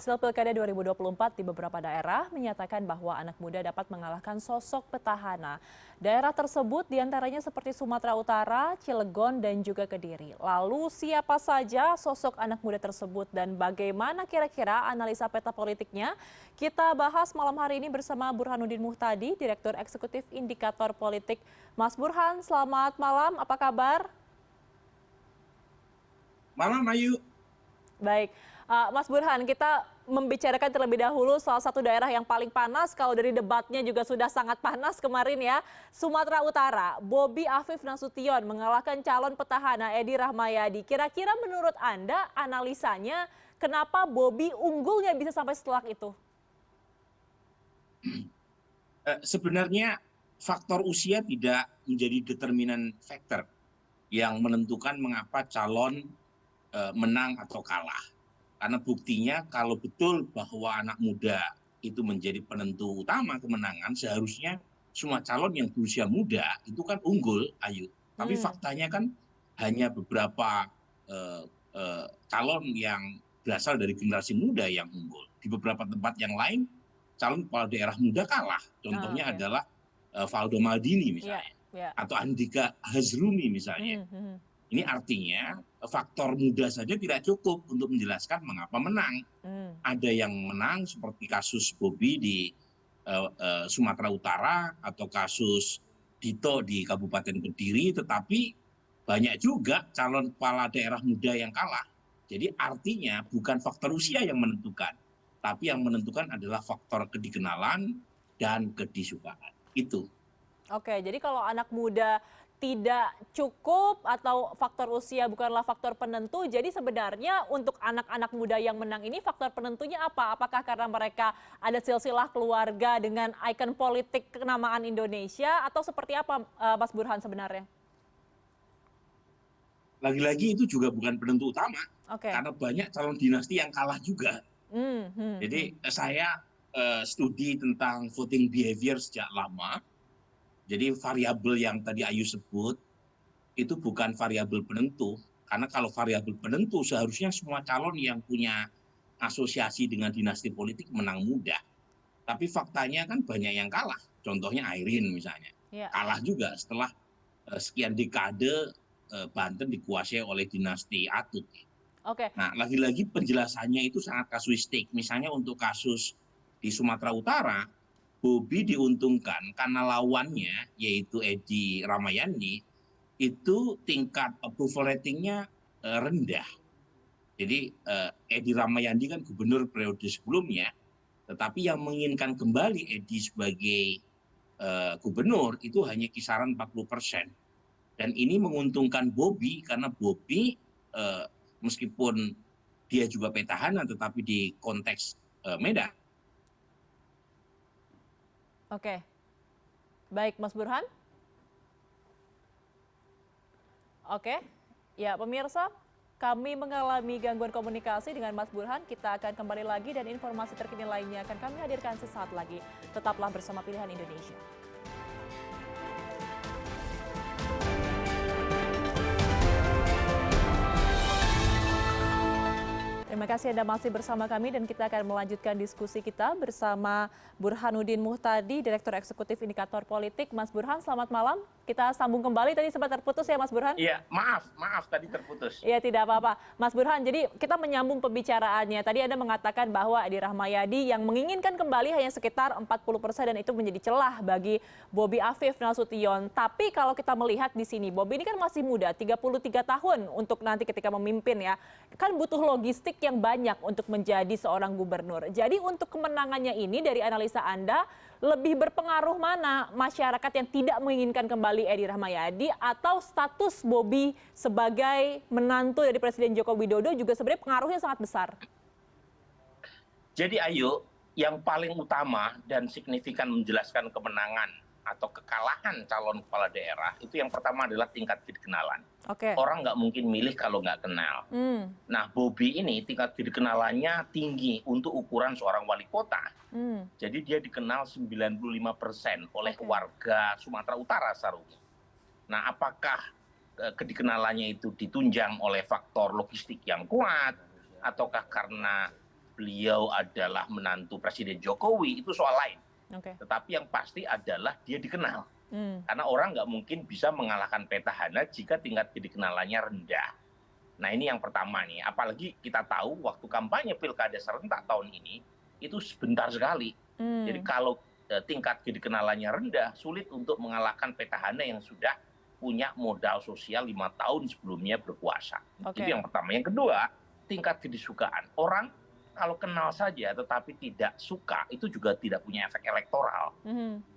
Hasil Pilkada 2024 di beberapa daerah menyatakan bahwa anak muda dapat mengalahkan sosok petahana. Daerah tersebut diantaranya seperti Sumatera Utara, Cilegon, dan juga Kediri. Lalu siapa saja sosok anak muda tersebut dan bagaimana kira-kira analisa peta politiknya? Kita bahas malam hari ini bersama Burhanuddin Muhtadi, Direktur Eksekutif Indikator Politik. Mas Burhan, selamat malam, apa kabar? Malam Ayu. Baik, Mas Burhan, kita membicarakan terlebih dahulu salah satu daerah yang paling panas, kalau dari debatnya juga sudah sangat panas kemarin ya, Sumatera Utara. Bobi Afif Nasution mengalahkan calon petahana Edi Rahmayadi. Kira-kira menurut Anda analisanya kenapa Bobi unggulnya bisa sampai setelak itu? Sebenarnya faktor usia tidak menjadi determinan faktor yang menentukan mengapa calon menang atau kalah. Karena buktinya kalau betul bahwa anak muda itu menjadi penentu utama kemenangan, seharusnya semua calon yang berusia muda itu kan unggul, Ayu. Tapi Hmm, faktanya kan hanya beberapa eh, calon yang berasal dari generasi muda yang unggul. Di beberapa tempat yang lain, calon kepala daerah muda kalah. Contohnya oke. adalah Valdo Maldini Ya, misalnya, ya. atau Andika Hazrumi misalnya. Mhm, mhm. Ini artinya faktor muda saja tidak cukup untuk menjelaskan mengapa menang. Hmm. Ada yang menang seperti kasus Bobi di Sumatera Utara atau kasus Dito di Kabupaten Kediri, tetapi banyak juga calon kepala daerah muda yang kalah. Jadi artinya bukan faktor usia yang menentukan, tapi yang menentukan adalah faktor kedikenalan dan kedisukaan. Itu. Oke, jadi kalau anak muda tidak cukup atau faktor usia bukanlah faktor penentu, jadi sebenarnya untuk anak-anak muda yang menang ini faktor penentunya apa? Apakah karena mereka ada silsilah keluarga dengan ikon politik kenamaan Indonesia atau seperti apa, Mas Burhan sebenarnya? Lagi-lagi itu juga bukan penentu utama, Oke. karena banyak calon dinasti yang kalah juga. Jadi saya studi tentang voting behavior sejak lama. Jadi variabel yang tadi Ayu sebut itu bukan variabel penentu, karena kalau variabel penentu seharusnya semua calon yang punya asosiasi dengan dinasti politik menang mudah. Tapi faktanya kan banyak yang kalah. Contohnya Airin misalnya, Ya. kalah juga setelah sekian dekade Banten dikuasai oleh dinasti Atut. Oke. Nah, lagi-lagi penjelasannya itu sangat kasuistik. Misalnya untuk kasus di Sumatera Utara, Bobi diuntungkan karena lawannya, yaitu Edi Ramayani, itu tingkat approval ratingnya rendah. Jadi Edi Ramayani kan gubernur periode sebelumnya, tetapi yang menginginkan kembali Edi sebagai gubernur itu hanya kisaran 40%. Dan ini menguntungkan Bobi karena Bobi meskipun dia juga petahana tetapi di konteks Medan. Oke. Baik, Mas Burhan. Oke, ya pemirsa, kami mengalami gangguan komunikasi dengan Mas Burhan. Kita akan kembali lagi dan informasi terkini lainnya akan kami hadirkan sesaat lagi. Tetaplah bersama Pilihan Indonesia. Terima kasih Anda masih bersama kami dan kita akan melanjutkan diskusi kita bersama Burhanuddin Muhtadi, Direktur Eksekutif Indikator Politik. Mas Burhan, selamat malam. Kita sambung kembali, tadi sempat terputus ya Mas Burhan? Iya, maaf tadi terputus. Iya, tidak apa-apa. Mas Burhan, jadi kita menyambung pembicaraannya. Tadi Anda mengatakan bahwa Edi Rahmayadi yang menginginkan kembali hanya sekitar 40% dan itu menjadi celah bagi Bobi Afif Nasution. Tapi kalau kita melihat di sini, Bobi ini kan masih muda, 33 tahun untuk nanti ketika memimpin ya. Kan butuh logistik yang banyak untuk menjadi seorang gubernur. Jadi untuk kemenangannya ini dari analisa Anda, lebih berpengaruh mana masyarakat yang tidak menginginkan kembali Edi Rahmayadi atau status Bobi sebagai menantu dari Presiden Joko Widodo juga sebenarnya pengaruhnya sangat besar. Jadi Ayu, yang paling utama dan signifikan menjelaskan kemenangan atau kekalahan calon kepala daerah itu yang pertama adalah tingkat kedikenalan. Oke. Orang nggak mungkin milih kalau nggak kenal. Nah, Bobi ini tingkat kedikenalannya tinggi untuk ukuran seorang wali kota. Jadi dia dikenal 95% oleh Oke. warga Sumatera Utara seharusnya. Nah, apakah kedikenalannya itu ditunjang oleh faktor logistik yang kuat, ataukah karena beliau adalah menantu Presiden Jokowi, itu soal lain. Oke. Tetapi yang pasti adalah dia dikenal. Karena orang nggak mungkin bisa mengalahkan petahana jika tingkat kedikenalannya rendah. Nah ini yang pertama nih, apalagi kita tahu waktu kampanye pilkada serentak tahun ini, itu sebentar sekali. Jadi kalau tingkat kedikenalannya rendah, sulit untuk mengalahkan petahana yang sudah punya modal sosial 5 tahun sebelumnya berkuasa. Itu yang pertama. Yang kedua, tingkat kedisukaan. Orang kalau kenal saja tetapi tidak suka, itu juga tidak punya efek elektoral.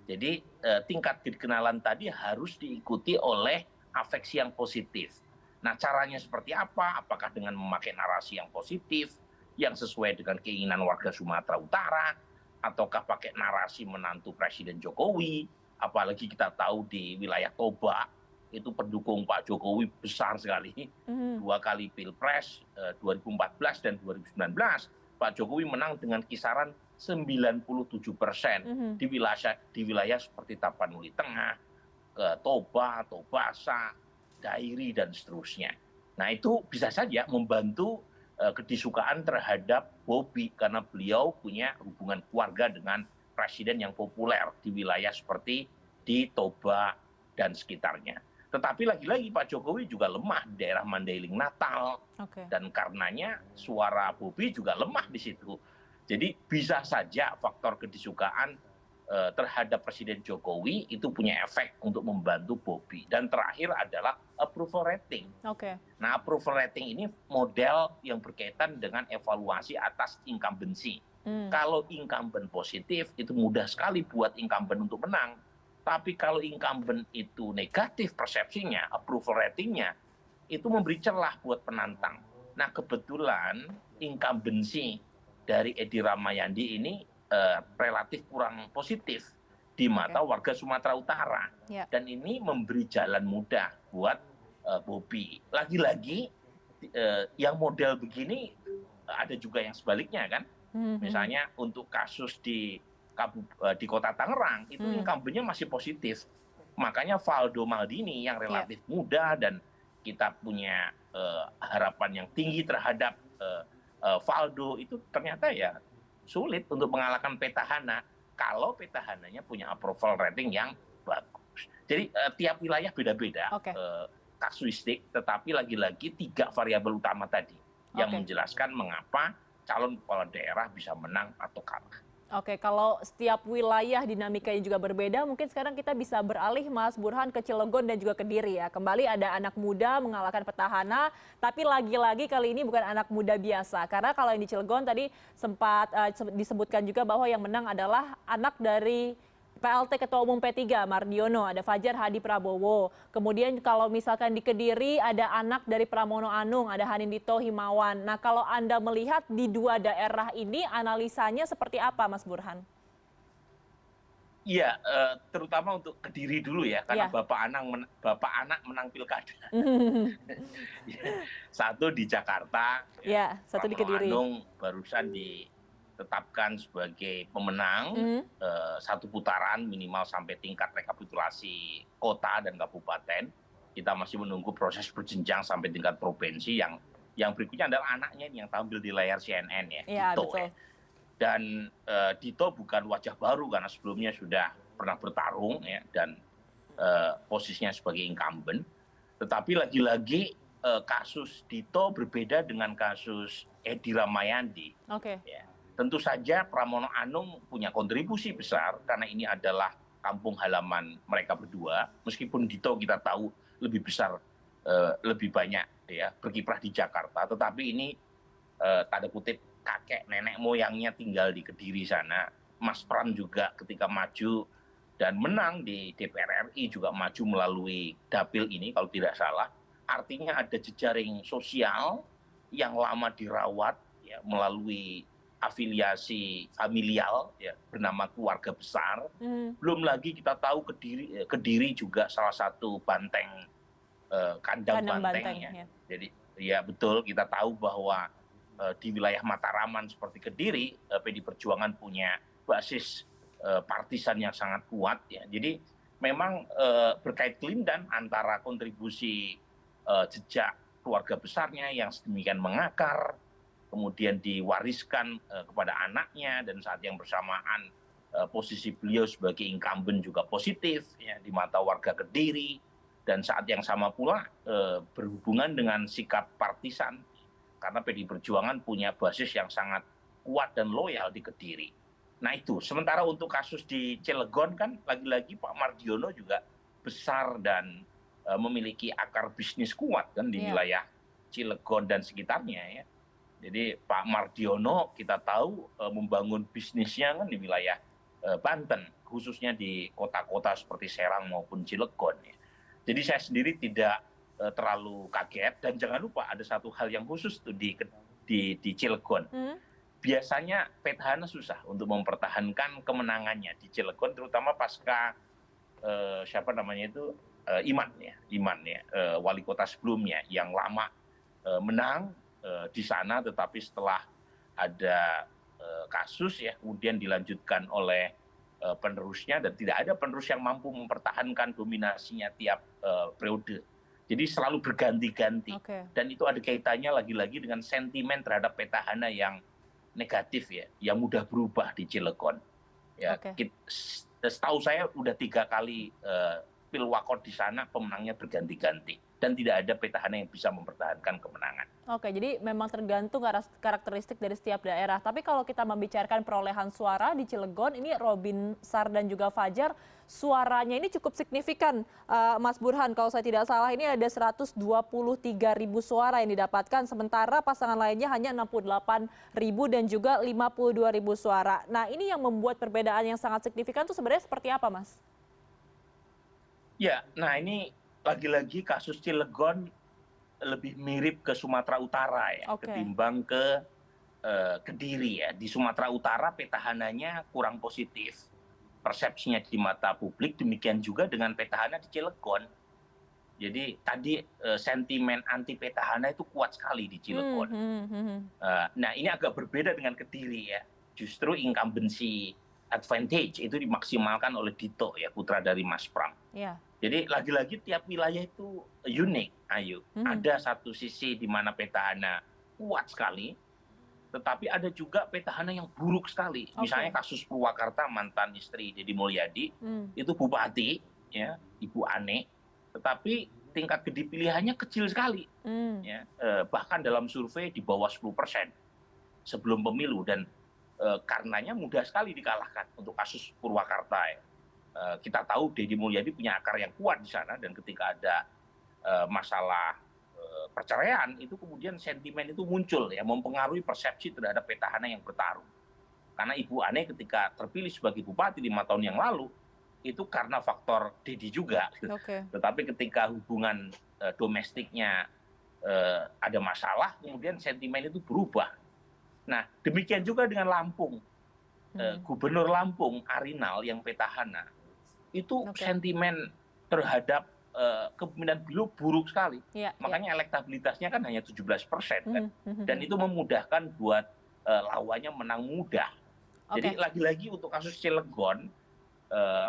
Jadi tingkat kekenalan tadi harus diikuti oleh afeksi yang positif. Nah caranya seperti apa? Apakah dengan memakai narasi yang positif, yang sesuai dengan keinginan warga Sumatera Utara, ataukah pakai narasi menantu Presiden Jokowi? Apalagi kita tahu di wilayah Toba, itu pendukung Pak Jokowi besar sekali. 2 kali Pilpres 2014 dan 2019, Pak Jokowi menang dengan kisaran 97% di wilayah seperti Tapanuli Tengah, ke Toba, Tobasa, Dairi, dan seterusnya. Nah itu bisa saja membantu kedisukaan terhadap Bobi karena beliau punya hubungan keluarga dengan presiden yang populer di wilayah seperti di Toba dan sekitarnya. Tetapi lagi-lagi Pak Jokowi juga lemah di daerah Mandailing Natal, dan karenanya suara Bobi juga lemah di situ. Jadi bisa saja faktor kedisukaan terhadap Presiden Jokowi itu punya efek untuk membantu Bobi. Dan terakhir adalah approval rating. Nah approval rating ini model yang berkaitan dengan evaluasi atas incumbency. Kalau incumbent positif itu mudah sekali buat incumbent untuk menang. Tapi kalau incumbent itu negatif persepsinya, approval ratingnya, itu memberi celah buat penantang. Nah kebetulan incumbency dari Edi Rahmayadi ini relatif kurang positif di mata warga Sumatera Utara. Dan ini memberi jalan mudah buat Bobi. Lagi-lagi yang model begini ada juga yang sebaliknya kan. Misalnya untuk kasus di Kota Tangerang itu incumbent-nya masih positif. Makanya Valdo Maldini yang relatif muda dan kita punya harapan yang tinggi terhadap Valdo itu ternyata ya sulit untuk mengalahkan petahana kalau petahananya punya approval rating yang bagus. Jadi tiap wilayah beda-beda kasuistik, tetapi lagi-lagi 3 variabel utama tadi yang menjelaskan mengapa calon kepala daerah bisa menang atau kalah. Kalau setiap wilayah dinamikanya juga berbeda, mungkin sekarang kita bisa beralih Mas Burhan ke Cilegon dan juga Kediri ya. Kembali ada anak muda mengalahkan petahana, tapi lagi-lagi kali ini bukan anak muda biasa. Karena kalau yang di Cilegon tadi sempat disebutkan juga bahwa yang menang adalah anak dari PLT Ketua Umum P3 Mardiono, ada Fajar Hadi Prabowo. Kemudian kalau misalkan di Kediri ada anak dari Pramono Anung, ada Hanindito Himawan. Nah kalau Anda melihat di 2 daerah ini analisanya seperti apa Mas Burhan? Iya, terutama untuk Kediri dulu ya, karena bapak anak menang pilkada. Satu di Jakarta, satu di Kediri. Anung barusan ditetapkan sebagai pemenang 1 putaran minimal sampai tingkat rekapitulasi kota dan kabupaten. Kita masih menunggu proses berjenjang sampai tingkat provinsi yang berikutnya adalah anaknya yang tampil di layar CNN ya, Dito. Dan Dito bukan wajah baru karena sebelumnya sudah pernah bertarung ya, dan posisinya sebagai incumbent. Tetapi lagi-lagi kasus Dito berbeda dengan kasus Edi Rahmayadi. Ya. Tentu saja Pramono Anung punya kontribusi besar karena ini adalah kampung halaman mereka berdua. Meskipun Dito kita tahu lebih besar, lebih banyak ya berkiprah di Jakarta. Tetapi ini tanda kutip kakek nenek moyangnya tinggal di Kediri sana. Mas Pram juga ketika maju dan menang di DPR RI juga maju melalui dapil ini kalau tidak salah. Artinya ada jejaring sosial yang lama dirawat ya, melalui afiliasi familial ya, bernama keluarga besar. Belum lagi kita tahu Kediri juga salah satu banteng kandang banteng ya. Jadi ya betul kita tahu bahwa di wilayah Mataraman seperti Kediri, PD Perjuangan punya basis partisan yang sangat kuat ya. Jadi memang berkait kelindan antara kontribusi jejak keluarga besarnya yang sedemikian mengakar, kemudian diwariskan kepada anaknya, dan saat yang bersamaan posisi beliau sebagai incumbent juga positif ya di mata warga Kediri, dan saat yang sama pula berhubungan dengan sikap partisan karena PDI Perjuangan punya basis yang sangat kuat dan loyal di Kediri. Nah itu, sementara untuk kasus di Cilegon kan lagi-lagi Pak Mardiono juga besar dan memiliki akar bisnis kuat kan di wilayah Cilegon dan sekitarnya ya. Jadi Pak Mardiono kita tahu membangun bisnisnya kan di wilayah Banten, khususnya di kota-kota seperti Serang maupun Cilegon. Ya. Jadi saya sendiri tidak terlalu kaget, dan jangan lupa ada satu hal yang khusus tuh di Cilegon. Biasanya petahana susah untuk mempertahankan kemenangannya di Cilegon, terutama pasca Iman ya, wali kota sebelumnya yang lama menang di sana, tetapi setelah ada kasus ya kemudian dilanjutkan oleh penerusnya, dan tidak ada penerus yang mampu mempertahankan dominasinya tiap periode. Jadi selalu berganti-ganti. Dan itu ada kaitannya lagi-lagi dengan sentimen terhadap petahana yang negatif ya, yang mudah berubah di Cilegon. Ya, setahu saya udah 3 kali pilwakot di sana pemenangnya berganti-ganti, dan tidak ada petahana yang bisa mempertahankan kemenangan. Oke, jadi memang tergantung karakteristik dari setiap daerah. Tapi kalau kita membicarakan perolehan suara di Cilegon, ini Robin Sar dan juga Fajar, suaranya ini cukup signifikan, Mas Burhan. Kalau saya tidak salah ini ada 123.000 suara yang didapatkan, sementara pasangan lainnya hanya 68.000 dan juga 52.000 suara. Nah ini yang membuat perbedaan yang sangat signifikan itu sebenarnya seperti apa, Mas? Ya, nah ini lagi-lagi kasus Cilegon lebih mirip ke Sumatera Utara ya, ketimbang ke Kediri ya. Di Sumatera Utara petahananya kurang positif persepsinya di mata publik, demikian juga dengan petahana di Cilegon. Jadi tadi sentimen anti petahana itu kuat sekali di Cilegon. Nah ini agak berbeda dengan Kediri ya, justru incumbency advantage itu dimaksimalkan oleh Dito ya, putra dari Mas Pram. Jadi lagi-lagi tiap wilayah itu unik, Ayu. Ada satu sisi di mana petahana kuat sekali, tetapi ada juga petahana yang buruk sekali. Misalnya kasus Purwakarta, mantan istri Deddy Mulyadi, itu bupati, ya, Ibu Ane, tetapi tingkat gede pilihannya kecil sekali. Ya, bahkan dalam survei di bawah 10% sebelum pemilu, dan karenanya mudah sekali dikalahkan untuk kasus Purwakarta. Ya. Kita tahu Deddy Mulyadi punya akar yang kuat di sana, dan ketika ada masalah perceraian itu kemudian sentimen itu muncul ya, mempengaruhi persepsi terhadap petahana yang bertarung. Karena Ibu Ane ketika terpilih sebagai bupati 5 tahun yang lalu itu karena faktor Deddy juga. Tetapi ketika hubungan domestiknya ada masalah, kemudian sentimen itu berubah. Nah demikian juga dengan Lampung. Gubernur Lampung Arinal yang petahana itu sentimen terhadap kepemimpinan beliau buruk sekali. Makanya elektabilitasnya kan hanya 17% kan. Dan itu memudahkan buat lawannya menang mudah. Jadi lagi-lagi untuk kasus Cilegon,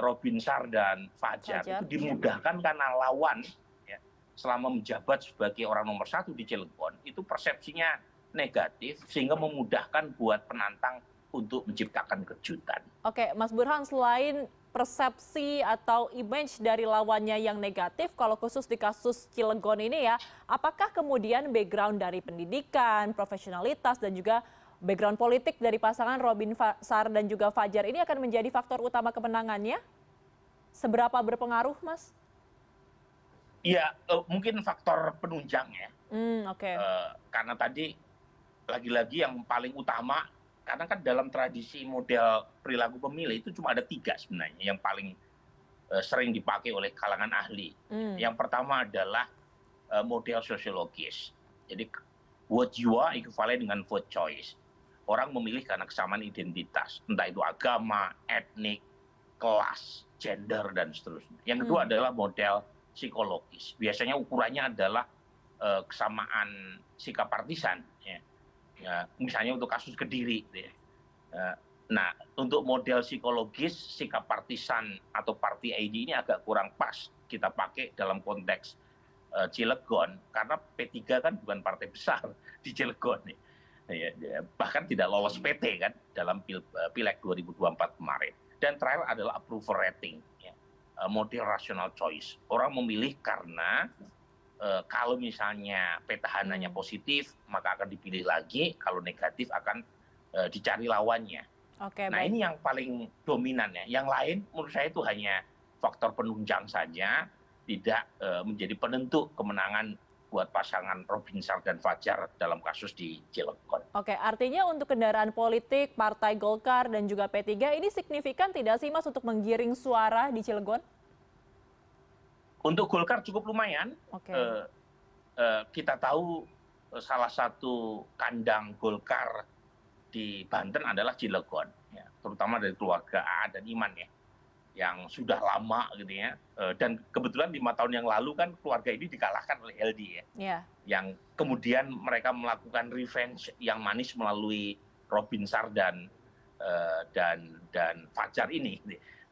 Robin Sar dan Fajar itu dimudahkan karena lawan ya, selama menjabat sebagai orang nomor 1 di Cilegon itu persepsinya negatif, sehingga memudahkan buat penantang untuk menciptakan kejutan. Oke, Mas Burhan, selain persepsi atau image dari lawannya yang negatif, kalau khusus di kasus Cilegon ini ya, apakah kemudian background dari pendidikan, profesionalitas, dan juga background politik dari pasangan Robin Sar dan juga Fajar ini akan menjadi faktor utama kemenangannya? Seberapa berpengaruh, Mas? Iya, mungkin faktor penunjang ya. Karena tadi lagi-lagi yang paling utama, karena kan dalam tradisi model perilaku pemilih itu cuma ada 3 sebenarnya yang paling sering dipakai oleh kalangan ahli. Yang pertama adalah model sosiologis. Jadi vote jiwa ekivalen dengan vote choice. Orang memilih karena kesamaan identitas, entah itu agama, etnik, kelas, gender, dan seterusnya. Yang kedua adalah model psikologis. Biasanya ukurannya adalah kesamaan sikap partisan. Ya, misalnya untuk kasus Kediri. Nah, untuk model psikologis, sikap partisan atau party ID ini agak kurang pas kita pakai dalam konteks Cilegon, karena P3 kan bukan partai besar di Cilegon. bahkan tidak lolos PT kan dalam Pileg 2024 kemarin. Dan terakhir adalah approval rating, model rational choice. Orang memilih karena kalau misalnya petahananya positif, maka akan dipilih lagi. Kalau negatif akan dicari lawannya. Oke, Nah baik. ini yang paling dominan ya. Yang lain menurut saya itu hanya faktor penunjang saja, tidak menjadi penentu kemenangan buat pasangan Robinsar dan Fajar dalam kasus di Cilegon. Oke, artinya untuk kendaraan politik, Partai Golkar dan juga P3 ini signifikan tidak sih Mas untuk menggiring suara di Cilegon? Untuk Golkar cukup lumayan. Oke. Kita tahu salah satu kandang Golkar di Banten adalah Cilegon, ya, terutama dari keluarga A dan Iman ya, yang sudah lama gitu ya. Dan kebetulan 5 tahun yang lalu kan keluarga ini dikalahkan oleh LD ya. Ya. Yang kemudian mereka melakukan revenge yang manis melalui Robinsar dan Fajar ini.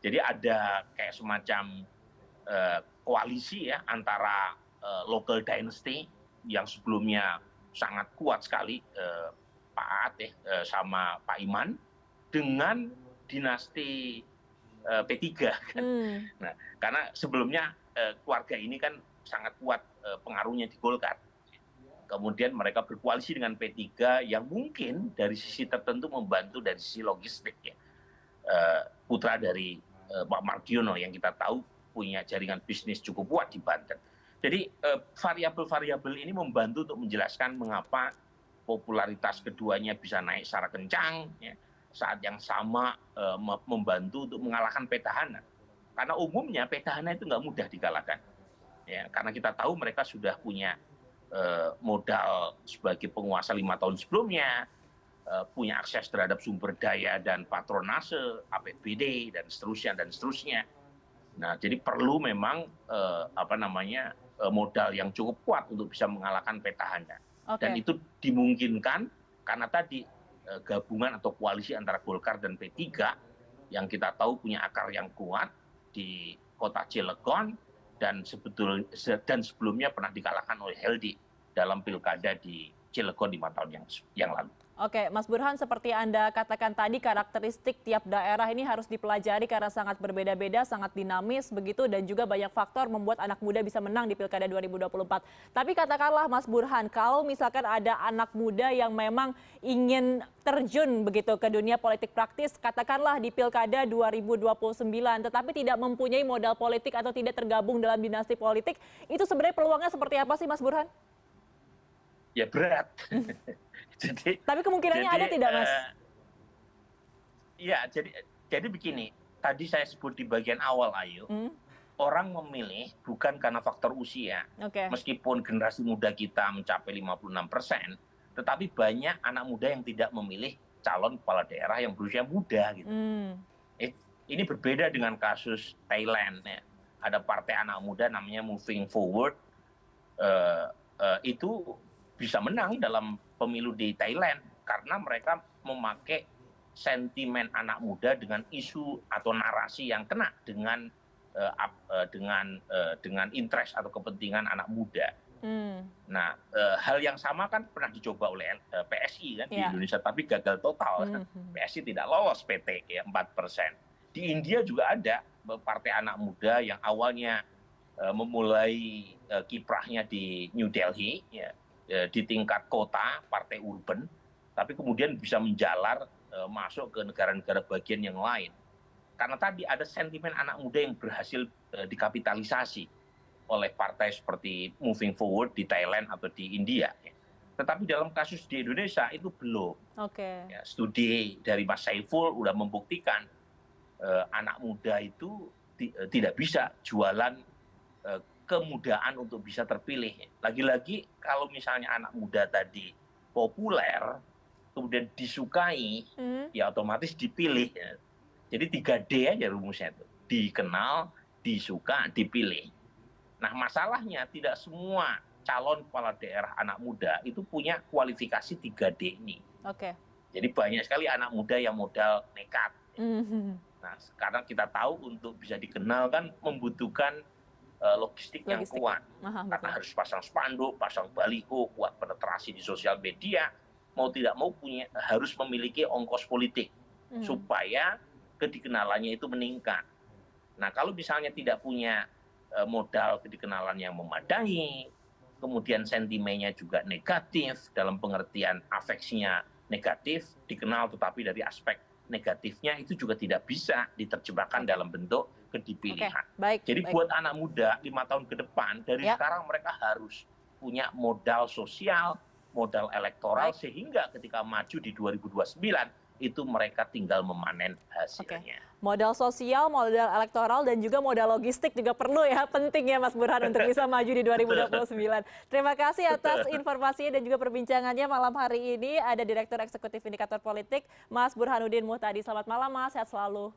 Jadi ada kayak semacam koalisi ya antara local dynasty yang sebelumnya sangat kuat sekali, Pak Aat ya, sama Pak Iman, dengan dinasti P3. Nah, karena sebelumnya keluarga ini kan sangat kuat pengaruhnya di Golkar. Kemudian mereka berkoalisi dengan P3 yang mungkin dari sisi tertentu membantu dari sisi logistik ya. Putra dari Pak Mardiono yang kita tahu punya jaringan bisnis cukup kuat di Banten. Jadi variabel-variabel ini membantu untuk menjelaskan mengapa popularitas keduanya bisa naik secara kencang ya. Saat yang sama membantu untuk mengalahkan petahana. Karena umumnya petahana itu nggak mudah dikalahkan. Ya, karena kita tahu mereka sudah punya modal sebagai penguasa 5 tahun sebelumnya, punya akses terhadap sumber daya dan patronase, APBD dan seterusnya. Nah, jadi perlu memang modal yang cukup kuat untuk bisa mengalahkan petahana. Dan itu dimungkinkan karena tadi gabungan atau koalisi antara Golkar dan P3 yang kita tahu punya akar yang kuat di kota Cilegon dan sebelumnya pernah dikalahkan oleh Heldi dalam pilkada di Cilegon 5 tahun yang lalu. Oke, Mas Burhan, seperti Anda katakan tadi, karakteristik tiap daerah ini harus dipelajari karena sangat berbeda-beda, sangat dinamis begitu, dan juga banyak faktor membuat anak muda bisa menang di Pilkada 2024. Tapi katakanlah Mas Burhan, kalau misalkan ada anak muda yang memang ingin terjun begitu ke dunia politik praktis, katakanlah di Pilkada 2029, tetapi tidak mempunyai modal politik atau tidak tergabung dalam dinasti politik, itu sebenarnya peluangnya seperti apa sih Mas Burhan? Ya berat. Tapi kemungkinannya ada tidak, Mas? Iya, jadi begini. Tadi saya sebut di bagian awal, Ayu. Orang memilih bukan karena faktor usia. Meskipun generasi muda kita mencapai 56%, tetapi banyak anak muda yang tidak memilih calon kepala daerah yang berusia muda gitu. Ini berbeda dengan kasus Thailand ya. Ada partai anak muda namanya Moving Forward. Itu bisa menang dalam pemilu di Thailand karena mereka memakai sentimen anak muda dengan isu atau narasi yang kena dengan interest atau kepentingan anak muda. Nah, hal yang sama kan pernah dicoba oleh PSI kan di Indonesia, tapi gagal total. PSI tidak lolos PT ya 4%. Di India juga ada partai anak muda yang awalnya memulai kiprahnya di New Delhi ya, di tingkat kota, partai urban, tapi kemudian bisa menjalar masuk ke negara-negara bagian yang lain. Karena tadi ada sentimen anak muda yang berhasil dikapitalisasi oleh partai seperti Moving Forward di Thailand atau di India. Tetapi dalam kasus di Indonesia itu belum. Ya, studi dari Mas Saiful sudah membuktikan anak muda itu tidak bisa jualan kemudahan untuk bisa terpilih. Lagi-lagi kalau misalnya anak muda tadi populer, kemudian disukai, ya otomatis dipilih. Ya. Jadi 3D aja rumusnya itu. Dikenal, disuka, dipilih. Nah masalahnya tidak semua calon kepala daerah anak muda itu punya kualifikasi 3D ini. Jadi banyak sekali anak muda yang modal nekat. Nah sekarang kita tahu untuk bisa dikenal kan membutuhkan logistik yang kuat. Karena harus pasang spanduk, pasang baliho, buat penetrasi di sosial media. mau tidak mau harus memiliki ongkos politik Hmm. supaya kedikenalannya itu meningkat. Nah, kalau misalnya tidak punya modal kedikenalan yang memadai, kemudian sentimennya juga negatif, dalam pengertian afeksinya negatif, dikenal tetapi dari aspek negatifnya itu juga tidak bisa diterjemahkan dalam bentuk kedipilihan. Baik. Jadi buat anak muda 5 tahun ke depan, dari Ya. sekarang mereka harus punya modal sosial, modal elektoral, Baik. sehingga ketika maju di 2029, itu mereka tinggal memanen hasilnya. Modal sosial, modal elektoral, dan juga modal logistik juga perlu ya, penting ya Mas Burhan untuk bisa maju di 2029. Terima kasih atas informasinya dan juga perbincangannya malam hari ini. Ada Direktur Eksekutif Indikator Politik, Mas Burhanuddin Muhtadi. Selamat malam Mas, sehat selalu.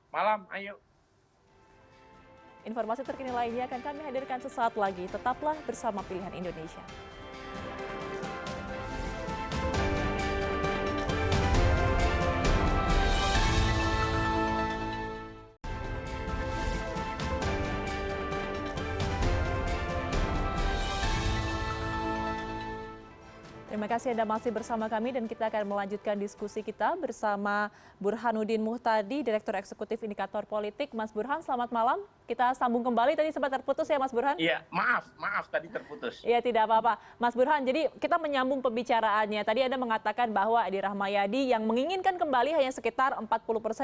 Malam, ayo. Informasi terkini lainnya akan kami hadirkan sesaat lagi. Tetaplah bersama Pilihan Indonesia. Terima kasih Anda masih bersama kami dan kita akan melanjutkan diskusi kita bersama Burhanuddin Muhtadi, Direktur Eksekutif Indikator Politik. Mas Burhan, selamat malam. Kita sambung kembali, tadi sempat terputus ya Mas Burhan? Iya, maaf tadi terputus. Iya, tidak apa-apa. Mas Burhan, jadi kita menyambung pembicaraannya. Tadi Anda mengatakan bahwa Edi Rahmayadi yang menginginkan kembali hanya sekitar 40%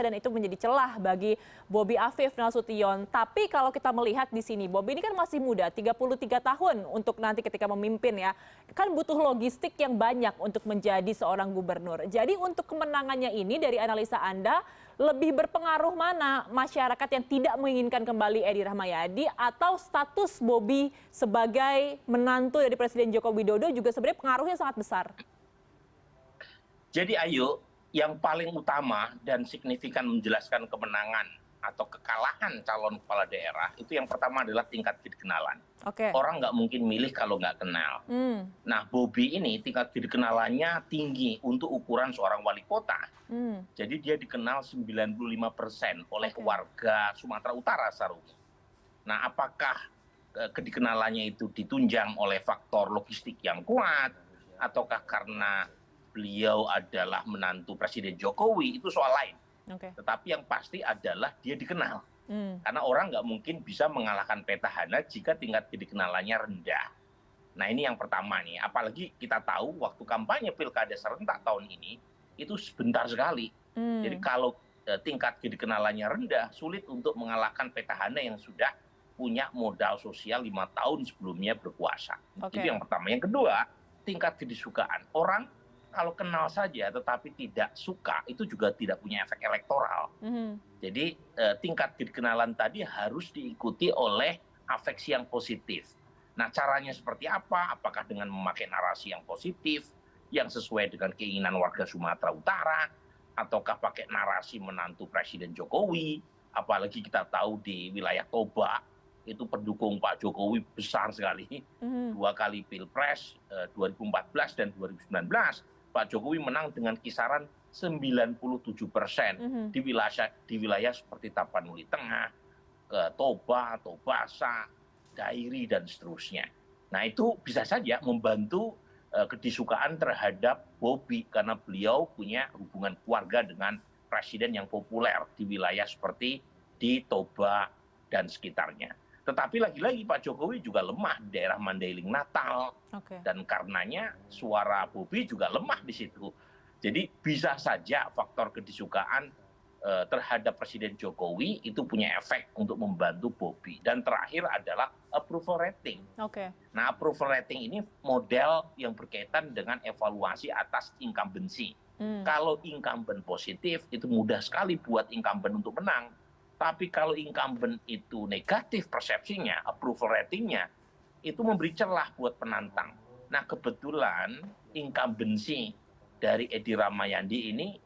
dan itu menjadi celah bagi Bobi Afif Nasution. Tapi kalau kita melihat di sini, Bobi ini kan masih muda, 33 tahun untuk nanti ketika memimpin ya. Kan butuh logistik yang banyak untuk menjadi seorang gubernur. Jadi untuk kemenangannya ini dari analisa Anda, lebih berpengaruh mana masyarakat yang tidak menginginkan kembali Edi Rahmayadi atau status Bobi sebagai menantu dari Presiden Joko Widodo juga sebenarnya pengaruhnya sangat besar? Jadi ayo, yang paling utama dan signifikan menjelaskan kemenangan atau kekalahan calon kepala daerah, itu yang pertama adalah tingkat kedikenalan. Oke. Orang nggak mungkin milih kalau nggak kenal. Nah, Bobi ini tingkat kedikenalannya tinggi untuk ukuran seorang wali kota. Jadi dia dikenal 95% oleh warga Sumatera Utara seharusnya. Nah, apakah kedikenalannya itu ditunjang oleh faktor logistik yang kuat, ataukah karena beliau adalah menantu Presiden Jokowi, itu soal lain. Tetapi yang pasti adalah dia dikenal. Karena orang nggak mungkin bisa mengalahkan petahana jika tingkat kedikenalannya rendah. Nah, ini yang pertama nih. Apalagi kita tahu waktu kampanye pilkada serentak tahun ini, itu sebentar sekali. Jadi kalau tingkat kedikenalannya rendah, sulit untuk mengalahkan petahana yang sudah punya modal sosial 5 tahun sebelumnya berkuasa. Itu yang pertama. Yang kedua, tingkat kedisukaan. Orang kalau kenal saja tetapi tidak suka, itu juga tidak punya efek elektoral. Jadi tingkat kedikenalan tadi harus diikuti oleh afeksi yang positif. Nah, caranya seperti apa? Apakah dengan memakai narasi yang positif, yang sesuai dengan keinginan warga Sumatera Utara, ataukah pakai narasi menantu Presiden Jokowi? Apalagi kita tahu di wilayah Toba, itu pendukung Pak Jokowi besar sekali. 2 kali Pilpres, 2014 dan 2019. Pak Jokowi menang dengan kisaran 97% di wilayah seperti Tapanuli Tengah, Toba, Tobasa, Dairi, dan seterusnya. Nah, itu bisa saja membantu kedisukaan terhadap Bobi karena beliau punya hubungan keluarga dengan presiden yang populer di wilayah seperti di Toba dan sekitarnya. Tetapi lagi-lagi Pak Jokowi juga lemah di daerah Mandailing Natal, dan karenanya suara Bobi juga lemah di situ. Jadi bisa saja faktor kedisukaan terhadap Presiden Jokowi itu punya efek untuk membantu Bobi. Dan terakhir adalah approval rating. Nah, approval rating ini model yang berkaitan dengan evaluasi atas incumbency. Kalau incumbent positif, itu mudah sekali buat incumbent untuk menang. Tapi kalau incumbent itu negatif persepsinya, approval ratingnya, itu memberi celah buat penantang. Nah, kebetulan incumbency dari Edi Rahmayadi ini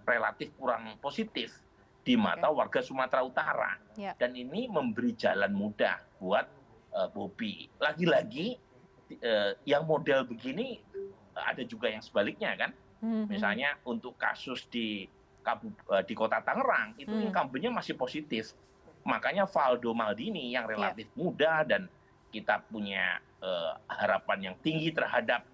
relatif kurang positif di mata warga Sumatera Utara. Dan ini memberi jalan mudah buat Bobi. Lagi-lagi yang model begini ada juga yang sebaliknya kan. Misalnya untuk kasus di Kota Tangerang, itu incumbent-nya masih positif. Makanya Valdo Maldini yang relatif muda dan kita punya harapan yang tinggi terhadap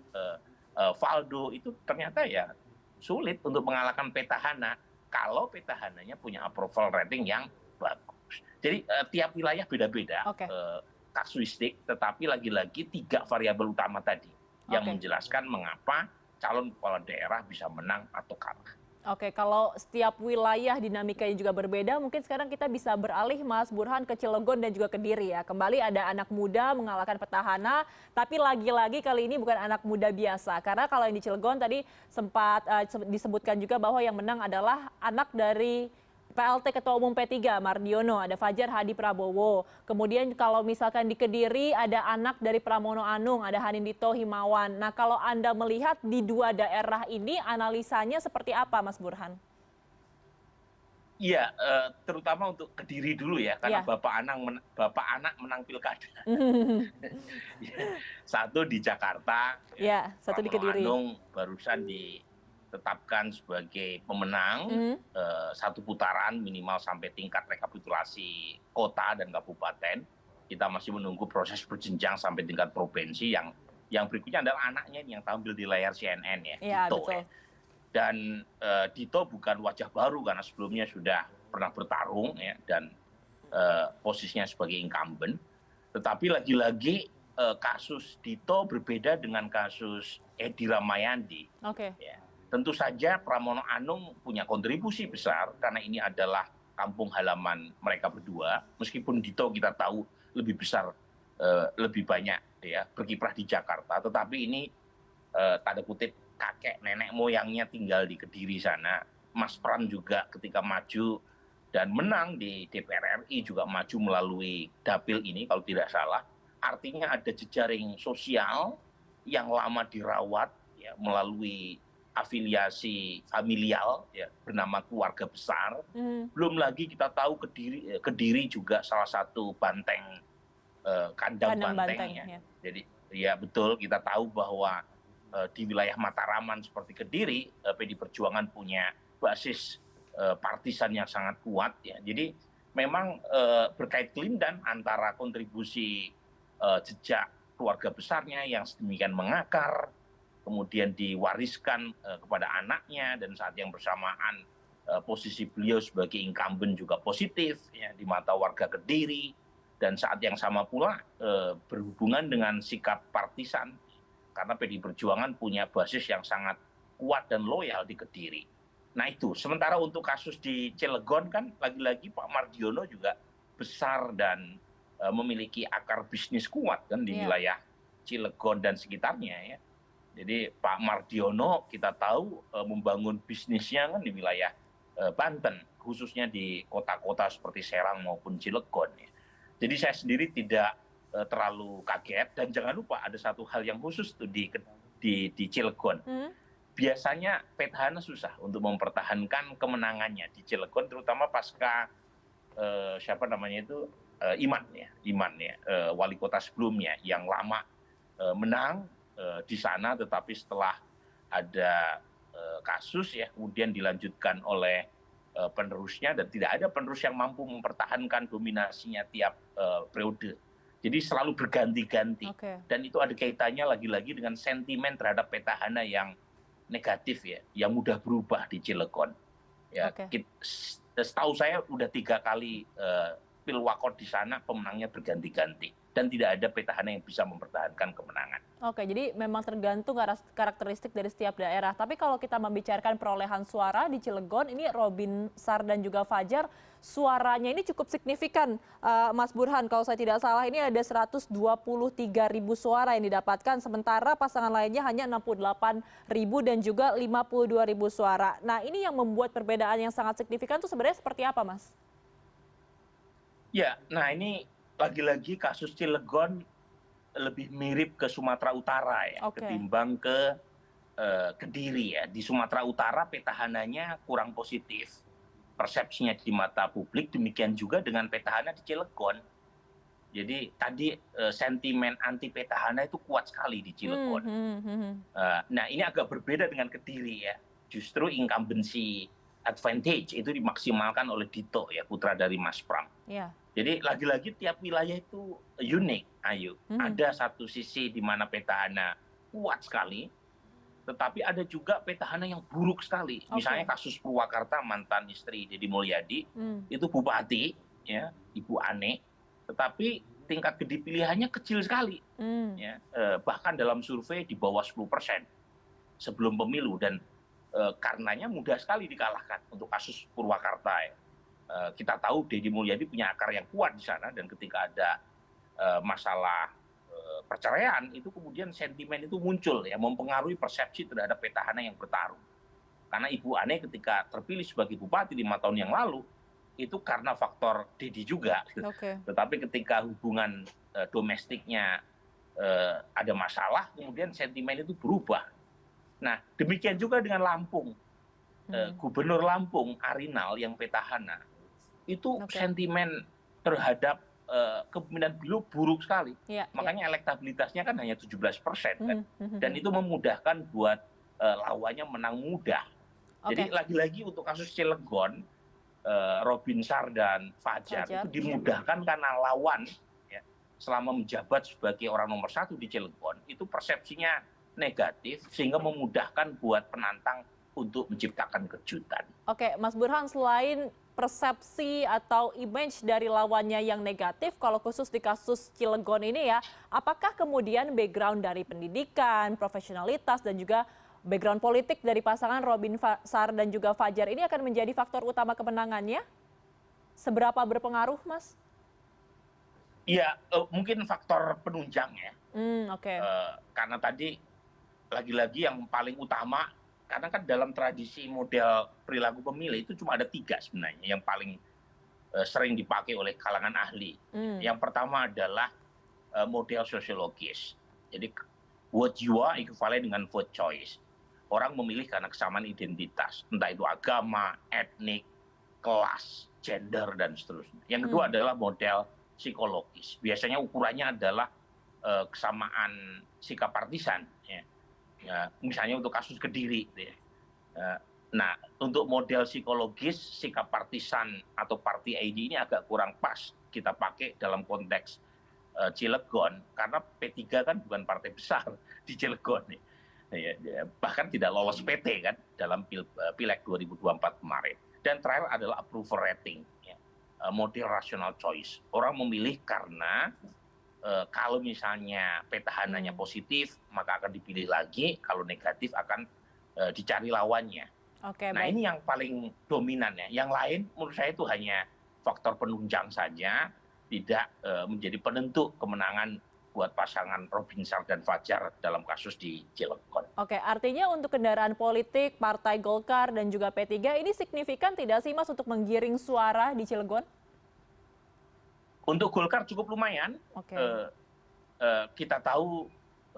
Valdo itu ternyata ya sulit untuk mengalahkan petahana kalau petahananya punya approval rating yang bagus. Jadi tiap wilayah beda-beda kasuistik, tetapi lagi-lagi 3 variabel utama tadi yang menjelaskan mengapa calon kepala daerah bisa menang atau kalah. Oke, kalau setiap wilayah dinamikanya juga berbeda, mungkin sekarang kita bisa beralih Mas Burhan ke Cilegon dan juga Kediri ya. Kembali ada anak muda mengalahkan petahana, tapi lagi-lagi kali ini bukan anak muda biasa. Karena kalau yang di Cilegon tadi sempat disebutkan juga bahwa yang menang adalah anak dari PLT Ketua Umum P3 Mardiono, ada Fajar Hadi Prabowo. Kemudian kalau misalkan di Kediri ada anak dari Pramono Anung, ada Hanindito Himawan. Nah, kalau Anda melihat di 2 daerah ini analisanya seperti apa, Mas Burhan? Iya, terutama untuk Kediri dulu ya, karena Bapak anak menang pilkada. Satu di Jakarta, satu di Kediri. Pramono Anung barusan ditetapkan sebagai pemenang 1 putaran minimal sampai tingkat rekapitulasi kota dan kabupaten. Kita masih menunggu proses berjenjang sampai tingkat provinsi. Yang berikutnya adalah anaknya yang tampil di layar CNN ya, Dito. Betul. Dan Dito bukan wajah baru karena sebelumnya sudah pernah bertarung ya, dan posisinya sebagai incumbent. Tetapi lagi-lagi kasus Dito berbeda dengan kasus Edi Ramayadi. Ya. Tentu saja Pramono Anung punya kontribusi besar karena ini adalah kampung halaman mereka berdua. Meskipun Dito kita tahu lebih besar, lebih banyak ya berkiprah di Jakarta, tetapi ini tanda kutip kakek nenek moyangnya tinggal di Kediri sana. Mas Pram juga ketika maju dan menang di DPR RI juga maju melalui dapil ini kalau tidak salah. Artinya ada jejaring sosial yang lama dirawat ya, melalui afiliasi familial ya, bernama keluarga besar. Belum lagi kita tahu Kediri juga salah satu banteng kandang banteng ya. Jadi ya betul, kita tahu bahwa di wilayah Mataraman seperti Kediri, PD Perjuangan punya basis partisan yang sangat kuat ya. Jadi memang berkait kelindan antara kontribusi jejak keluarga besarnya yang sedemikian mengakar, kemudian diwariskan kepada anaknya, dan saat yang bersamaan posisi beliau sebagai incumbent juga positif ya, di mata warga Kediri, dan saat yang sama pula berhubungan dengan sikap partisan karena PD Perjuangan punya basis yang sangat kuat dan loyal di Kediri. Nah itu, sementara untuk kasus di Cilegon kan lagi-lagi Pak Mardiono juga besar dan memiliki akar bisnis kuat kan di wilayah Cilegon dan sekitarnya ya. Jadi Pak Mardiono kita tahu membangun bisnisnya kan di wilayah Banten, khususnya di kota-kota seperti Serang maupun Cilegon. Ya. Jadi saya sendiri tidak terlalu kaget, dan jangan lupa ada satu hal yang khusus tuh di Cilegon. Biasanya petahana susah untuk mempertahankan kemenangannya di Cilegon, terutama pasca siapa namanya itu Iman ya, wali kota sebelumnya yang lama menang di sana, tetapi setelah ada kasus ya kemudian dilanjutkan oleh penerusnya, dan tidak ada penerus yang mampu mempertahankan dominasinya tiap periode. Jadi selalu berganti-ganti, dan itu ada kaitannya lagi-lagi dengan sentimen terhadap petahana yang negatif ya, yang mudah berubah di Cilegon. Ya, setahu saya udah 3 kali pilwakot di sana pemenangnya berganti-ganti, dan tidak ada petahana yang bisa mempertahankan kemenangan. Oke, jadi memang tergantung karakteristik dari setiap daerah. Tapi kalau kita membicarakan perolehan suara di Cilegon, ini Robin Sar dan juga Fajar, suaranya ini cukup signifikan, Mas Burhan. Kalau saya tidak salah, ini ada 123.000 suara yang didapatkan, sementara pasangan lainnya hanya 68.000 dan juga 52.000 suara. Nah, ini yang membuat perbedaan yang sangat signifikan itu sebenarnya seperti apa, Mas? Ya, nah ini lagi-lagi kasus Cilegon lebih mirip ke Sumatera Utara ya, ketimbang ke Kediri ya. Di Sumatera Utara petahananya kurang positif persepsinya di mata publik, demikian juga dengan petahana di Cilegon. Jadi tadi sentimen anti petahana itu kuat sekali di Cilegon. Nah ini agak berbeda dengan Kediri ya. Justru incumbency advantage itu dimaksimalkan oleh Dito ya, putra dari Mas Pram. Jadi lagi-lagi tiap wilayah itu unik, Ayu. Ada satu sisi di mana petahana kuat sekali, tetapi ada juga petahana yang buruk sekali. Misalnya kasus Purwakarta, mantan istri Deddy Mulyadi, itu bupati, ya, Ibu Ane, tetapi tingkat gede pilihannya kecil sekali, ya, bahkan dalam survei di bawah 10% sebelum pemilu, dan karenanya mudah sekali dikalahkan untuk kasus Purwakarta. Ya. Kita tahu Deddy Mulyadi punya akar yang kuat di sana, dan ketika ada masalah perceraian itu kemudian sentimen itu muncul, ya, mempengaruhi persepsi terhadap petahana yang bertarung. Karena Ibu Ane ketika terpilih sebagai bupati 5 tahun yang lalu itu karena faktor Deddy juga. Tetapi ketika hubungan domestiknya ada masalah, kemudian sentimen itu berubah. Nah, demikian juga dengan Lampung. Gubernur Lampung Arinal yang petahana itu sentimen terhadap kepemimpinan beliau buruk sekali. Makanya elektabilitasnya kan hanya 17%, kan? Dan itu memudahkan buat lawannya menang mudah. Jadi lagi-lagi untuk kasus Cilegon, Robin Sar dan Fajar itu dimudahkan karena lawan, ya, selama menjabat sebagai orang nomor 1 di Cilegon itu persepsinya negatif, sehingga memudahkan buat penantang untuk menciptakan kejutan. Oke, Mas Burhan, selain persepsi atau image dari lawannya yang negatif, kalau khusus di kasus Cilegon ini ya, apakah kemudian background dari pendidikan, profesionalitas, dan juga background politik dari pasangan Robin Sar dan juga Fajar ini akan menjadi faktor utama kemenangannya? Seberapa berpengaruh, Mas? Iya, mungkin faktor penunjang ya. Karena tadi lagi-lagi yang paling utama, karena kan dalam tradisi model perilaku pemilih itu cuma ada 3 sebenarnya yang paling sering dipakai oleh kalangan ahli. Yang pertama adalah model sosiologis. Jadi vote jiwa ekuivalen dengan vote choice. Orang memilih karena kesamaan identitas, entah itu agama, etnik, kelas, gender, dan seterusnya. Yang kedua adalah model psikologis. Biasanya ukurannya adalah kesamaan sikap partisan. Ya, misalnya untuk kasus Kediri. Ya. Nah, untuk model psikologis, sikap partisan atau party ID ini agak kurang pas kita pakai dalam konteks Cilegon, karena P3 kan bukan partai besar di Cilegon. Ya, bahkan tidak lolos PT kan dalam Pileg 2024 kemarin. Dan terakhir adalah approval rating, ya. Model rational choice. Orang memilih karena kalau misalnya petahananya positif, maka akan dipilih lagi. Kalau negatif akan dicari lawannya. Nah, ini yang paling dominan ya. Yang lain menurut saya itu hanya faktor penunjang saja, tidak menjadi penentu kemenangan buat pasangan Robin Sar dan Fajar dalam kasus di Cilegon. Artinya untuk kendaraan politik Partai Golkar dan juga P3 ini signifikan tidak sih, Mas, untuk menggiring suara di Cilegon? Untuk Golkar cukup lumayan. Kita tahu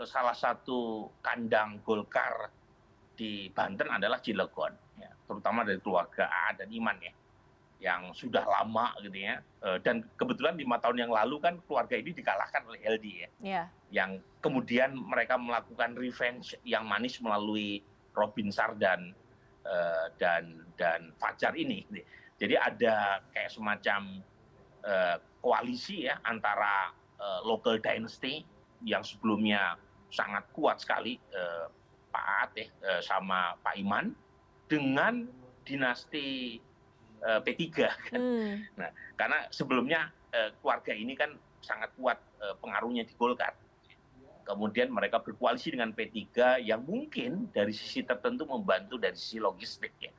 salah satu kandang Golkar di Banten adalah Cilegon, ya, terutama dari keluarga A dan Iman ya, yang sudah lama gitu ya. Dan kebetulan 5 tahun yang lalu kan keluarga ini dikalahkan oleh Heldi ya, yang kemudian mereka melakukan revenge yang manis melalui Robin Sar dan Fajar ini. Jadi ada kayak semacam koalisi ya antara local dynasty yang sebelumnya sangat kuat sekali, Pak Aat sama Pak Iman, dengan dinasti P3 kan. Nah, karena sebelumnya keluarga ini kan sangat kuat pengaruhnya di Golkar. Kemudian mereka berkoalisi dengan P3 yang mungkin dari sisi tertentu membantu dari sisi logistik ya.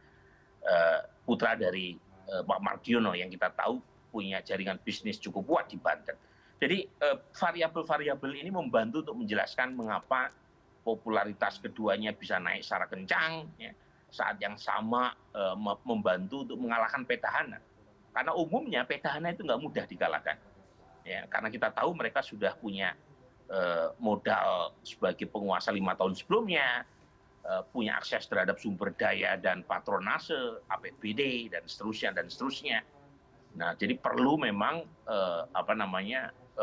Putra dari Pak Mardiono yang kita tahu punya jaringan bisnis cukup kuat di Banten. Jadi variabel-variabel ini membantu untuk menjelaskan mengapa popularitas keduanya bisa naik secara kencang, ya, saat yang sama membantu untuk mengalahkan petahana. Karena umumnya petahana itu nggak mudah dikalahkan. Ya, karena kita tahu mereka sudah punya modal sebagai penguasa 5 tahun sebelumnya, punya akses terhadap sumber daya dan patronase, APBD, dan seterusnya. Nah, jadi perlu memang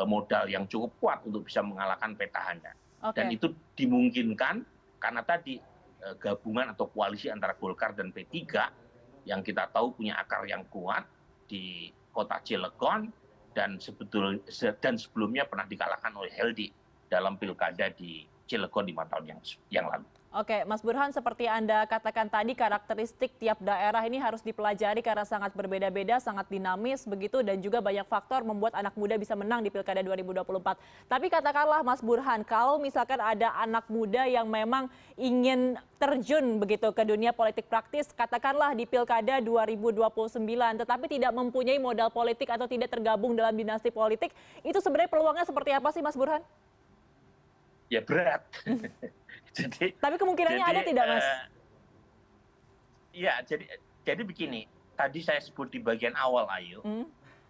modal yang cukup kuat untuk bisa mengalahkan petahana. Dan itu dimungkinkan karena tadi gabungan atau koalisi antara Golkar dan P3 yang kita tahu punya akar yang kuat di kota Cilegon dan sebelumnya pernah dikalahkan oleh Heldi dalam pilkada di Cilegon 5 tahun yang lalu. Oke, Mas Burhan, seperti Anda katakan tadi, karakteristik tiap daerah ini harus dipelajari karena sangat berbeda-beda, sangat dinamis begitu, dan juga banyak faktor membuat anak muda bisa menang di Pilkada 2024. Tapi katakanlah Mas Burhan, kalau misalkan ada anak muda yang memang ingin terjun begitu ke dunia politik praktis, katakanlah di Pilkada 2029, tetapi tidak mempunyai modal politik atau tidak tergabung dalam dinasti politik, itu sebenarnya peluangnya seperti apa sih Mas Burhan? Ya berat. Jadi Tapi kemungkinannya ada tidak, Mas? Ya, jadi begini, tadi saya sebut di bagian awal, Ayu,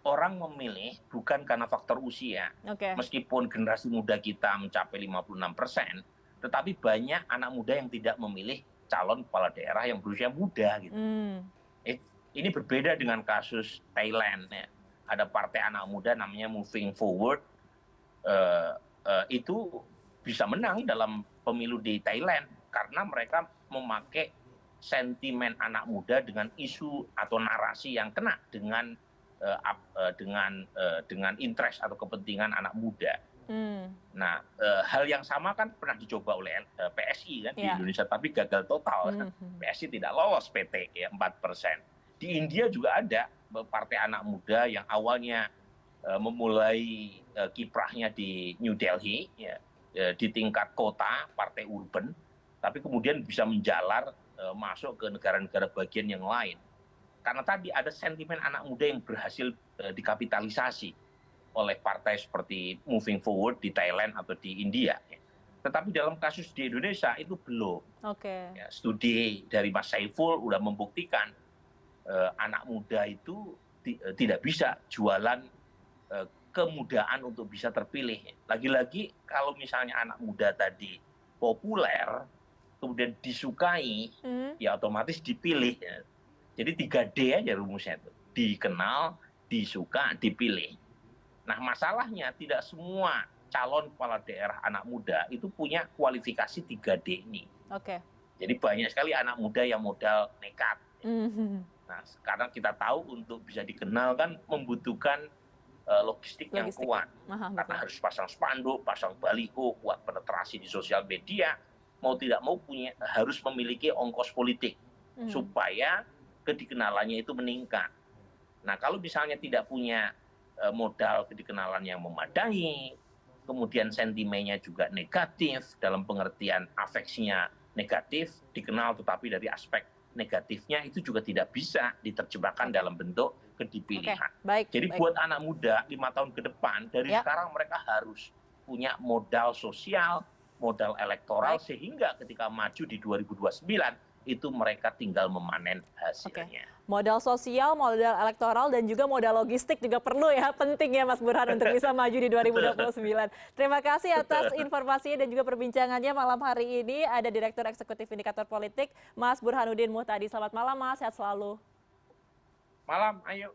orang memilih bukan karena faktor usia. Oke. Meskipun generasi muda kita mencapai 56%, tetapi banyak anak muda yang tidak memilih calon kepala daerah yang berusia muda gitu. Ini berbeda dengan kasus Thailand ya. Ada partai anak muda namanya Moving Forward, itu bisa menang dalam pemilu di Thailand karena mereka memakai sentimen anak muda dengan isu atau narasi yang kena dengan interest atau kepentingan anak muda. Nah, hal yang sama kan pernah dicoba oleh PSI kan di Indonesia, tapi gagal total. PSI tidak lolos PT ya 4%. Di India juga ada partai anak muda yang awalnya memulai kiprahnya di New Delhi ya, di tingkat kota, partai urban, tapi kemudian bisa menjalar masuk ke negara-negara bagian yang lain. Karena tadi ada sentimen anak muda yang berhasil dikapitalisasi oleh partai seperti Moving Forward di Thailand atau di India. Tetapi dalam kasus di Indonesia itu belum. Ya, studi dari Mas Saiful sudah membuktikan anak muda itu tidak bisa jualan kemudahan untuk bisa terpilih. Lagi-lagi kalau misalnya anak muda tadi populer, kemudian disukai, ya otomatis dipilih. Ya. Jadi 3D aja rumusnya itu. Dikenal, disuka, dipilih. Nah masalahnya tidak semua calon kepala daerah anak muda itu punya kualifikasi 3D ini. Jadi banyak sekali anak muda yang modal nekat. Nah karena kita tahu untuk bisa dikenal kan membutuhkan logistik yang kuat. Karena harus pasang spanduk, pasang baliho, kuat penetrasi di sosial media, mau tidak mau harus memiliki ongkos politik supaya kedikenalannya itu meningkat. Nah kalau misalnya tidak punya modal kedikenalan yang memadai, kemudian sentimennya juga negatif, dalam pengertian afeksinya negatif, dikenal tetapi dari aspek negatifnya itu juga tidak bisa diterjemahkan dalam bentuk kedipilihan. Jadi buat anak muda 5 tahun ke depan, dari sekarang mereka harus punya modal sosial, modal elektoral, sehingga ketika maju di 2029, itu mereka tinggal memanen hasilnya. Modal sosial, modal elektoral, dan juga modal logistik juga perlu ya, penting ya Mas Burhan untuk bisa maju di 2029. Terima kasih atas informasinya dan juga perbincangannya malam hari ini. Ada Direktur Eksekutif Indikator Politik, Mas Burhanuddin Muhtadi. Selamat malam Mas, sehat selalu. Malam, ayo.